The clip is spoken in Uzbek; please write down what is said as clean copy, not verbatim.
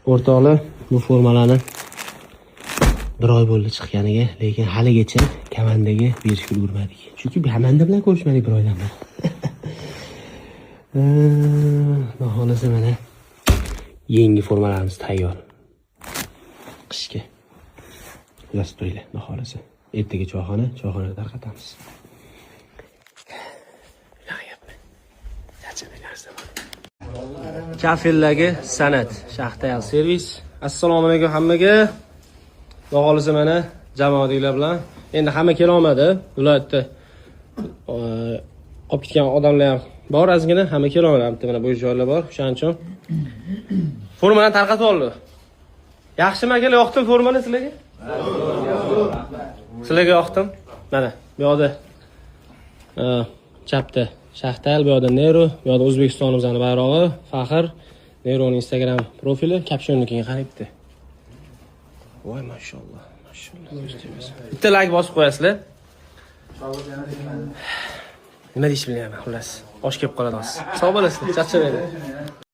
O'rtoqlar, bu formalarni bir oy bo'ldi chiqqaniga, lekin haligacha komandaga berishga ulgurmadik. Chunki komanda bilan ko'rishmadik bir oydan beri. Xohlasa mana yangi formalarimiz tayyor. Qishga. Kuzatib turinglar, xohlasa. Ertaga choyxonada tarqatamiz. Kafildagi san'at, Shaxtayal servis. Assalomu alaykum hammaga. Xohlasa mana jamoatlar bilan endi hamma kela olmadi. Viloyatda qolib ketgan odamlar ham bor, ozgina hamma kela olmadi. Mana bu joylar bor. Shuning uchun formani tarqatib oldi. Yaxshimi akalar, yoqdim formani sizlarga? Sizlarga yoqdim. Mana bu yoqda chapda Shaxtayal, bu yoqda Nero, bu yoqda O'zbekistonimizning bayrog'i, faxr. Neroning Instagram profili captionnikiga qarayapti. Voy mashallah, mashallah. Bitta like bosib qo'yasizlar. Nima deyish bilmayman, xullas. Osh kelib qoladi hozir. Sog' bo'lasizlar, charchamaydi.